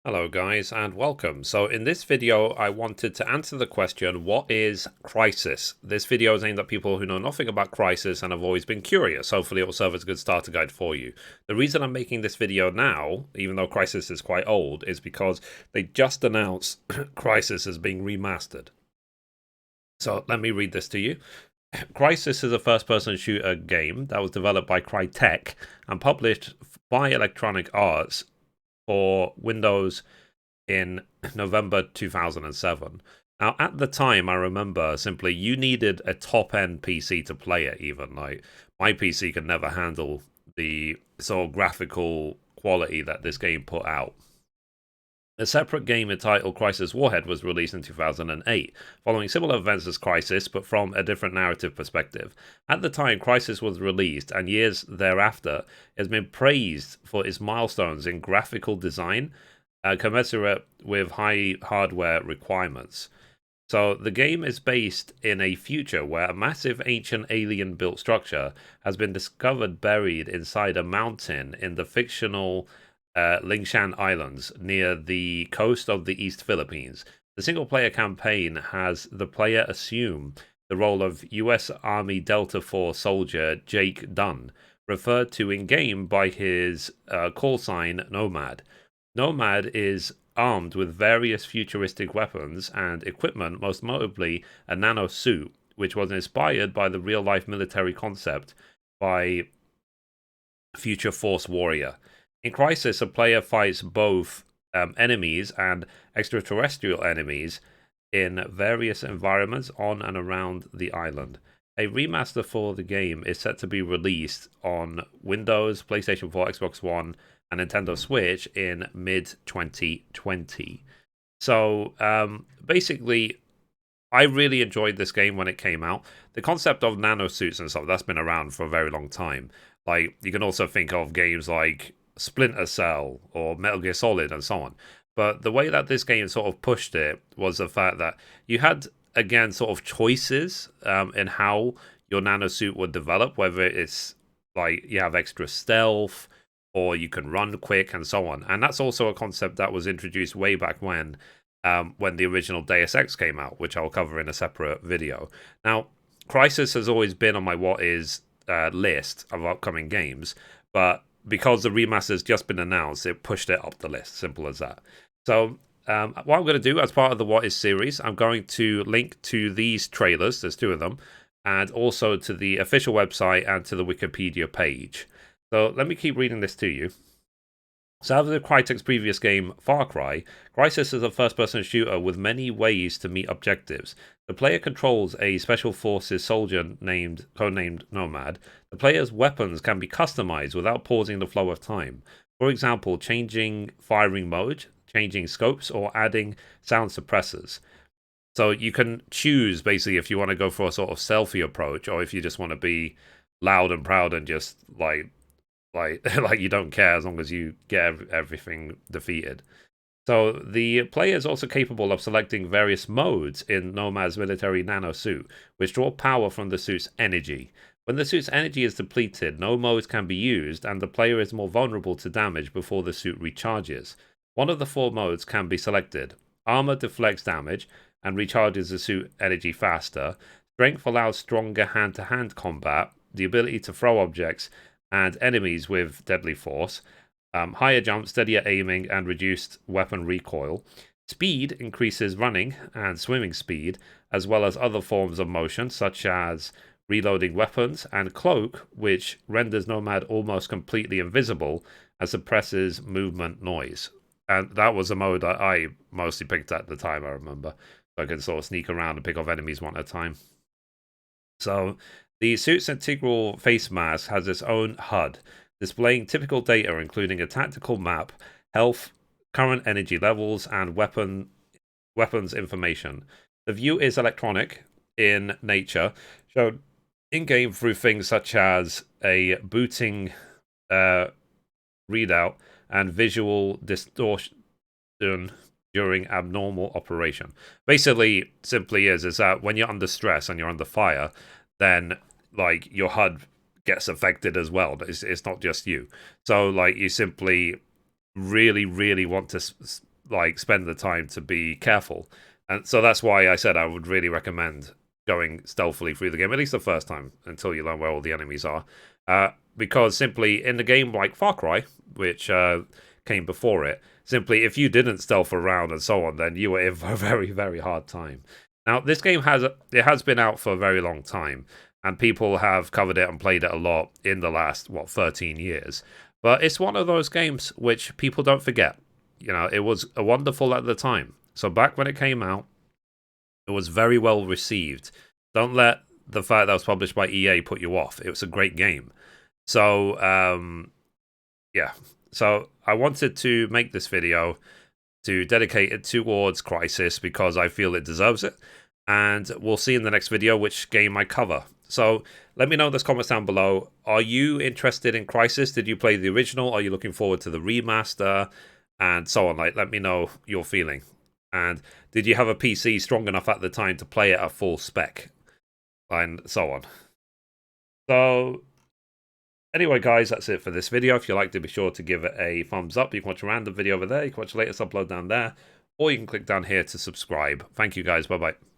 Hello guys and welcome. So in this video I wanted to answer the question, what is Crysis? This video is aimed at people who know nothing about Crysis and have always been curious. Hopefully it will serve as a good starter guide for you. The reason I'm making this video now, even though Crysis is quite old, is because they just announced Crysis as being remastered. So let me read this to you. Crysis is a first-person shooter game that was developed by Crytek and published by Electronic Arts for Windows in November 2007. Now, at the time, I remember simply you needed a top-end PC to play it, even. Like, my PC could never handle the sort of graphical quality that this game put out. A separate game entitled Crysis Warhead was released in 2008, following similar events as Crysis, but from a different narrative perspective. At the time Crysis was released, and years thereafter, it has been praised for its milestones in graphical design, commensurate with high hardware requirements. So the game is based in a future where a massive ancient alien-built structure has been discovered buried inside a mountain in the fictional Lingshan Islands near the coast of the East Philippines. The single-player campaign has the player assume the role of U.S. Army Delta Force soldier Jake Dunn, referred to in-game by his call sign Nomad. Nomad is armed with various futuristic weapons and equipment, most notably a nano suit, which was inspired by the real-life military concept by Future Force Warrior. In Crysis, a player fights both enemies and extraterrestrial enemies in various environments on and around the island. A remaster for the game is set to be released on Windows, PlayStation 4, Xbox One, and Nintendo Switch in mid-2020. So, basically, I really enjoyed this game when it came out. The concept of nanosuits and stuff, that's been around for a very long time. Like, you can also think of games like Splinter Cell or Metal Gear Solid and so on. But the way that this game sort of pushed it was the fact that you had, again, sort of choices in how your nanosuit would develop, whether it's like you have extra stealth or you can run quick and so on. And that's also a concept that was introduced way back when the original Deus Ex came out, which I'll cover in a separate video. Now, Crysis has always been on my what is list of upcoming games, but because the remaster's just been announced, it pushed it up the list. Simple as that. So, what I'm going to do as part of the What Is series, I'm going to link to these trailers, there's two of them, and also to the official website and to the Wikipedia page. So, let me keep reading this to you. So, after Crytek's previous game, Far Cry, Crysis is a first-person shooter with many ways to meet objectives. The player controls a Special Forces soldier codenamed Nomad. The player's weapons can be customized without pausing the flow of time. For example, changing firing mode, changing scopes, or adding sound suppressors. So you can choose, basically, if you want to go for a sort of selfie approach, or if you just want to be loud and proud and just like you don't care as long as you get everything defeated. So the player is also capable of selecting various modes in Nomad's military nano suit, which draw power from the suit's energy. When the suit's energy is depleted, no modes can be used, and the player is more vulnerable to damage before the suit recharges. One of the four modes can be selected. Armor deflects damage and recharges the suit energy faster. Strength allows stronger hand-to-hand combat, the ability to throw objects and enemies with deadly force, higher jump, steadier aiming, and reduced weapon recoil. Speed increases running and swimming speed, as well as other forms of motion, such as reloading weapons, and Cloak, which renders Nomad almost completely invisible and suppresses movement noise. And that was a mode that I mostly picked at the time, I remember. So I can sort of sneak around and pick off enemies one at a time. So the suit's integral face mask has its own HUD, displaying typical data including a tactical map, health, current energy levels, and weapons information. The view is electronic in nature, shown in-game through things such as a booting readout and visual distortion during abnormal operation. Basically, simply is that when you're under stress and you're under fire, then like your HUD gets affected as well. It's not just you. So like you simply really want to like spend the time to be careful. And so that's why I said I would really recommend going stealthily through the game, at least the first time, until you learn where all the enemies are. Because simply in the game like Far Cry, which came before it, simply if you didn't stealth around and so on, then you were in for a very, very hard time. Now, this game has been out for a very long time, and people have covered it and played it a lot in the last, 13 years. But it's one of those games which people don't forget. You know, it was wonderful at the time. So back when it came out, it was very well received. Don't let the fact that it was published by EA put you off. It was a great game. So, yeah. So I wanted to make this video to dedicate it towards Crysis because I feel it deserves it. And we'll see in the next video which game I cover. So let me know in the comments down below. Are you interested in Crysis? Did you play the original? Are you looking forward to the remaster? And so on. Like, let me know your feeling. And did you have a PC strong enough at the time to play it at full spec? And so on. So anyway, guys, that's it for this video. If you liked it, be sure to give it a thumbs up. You can watch a random video over there. You can watch the latest upload down there. Or you can click down here to subscribe. Thank you, guys. Bye-bye.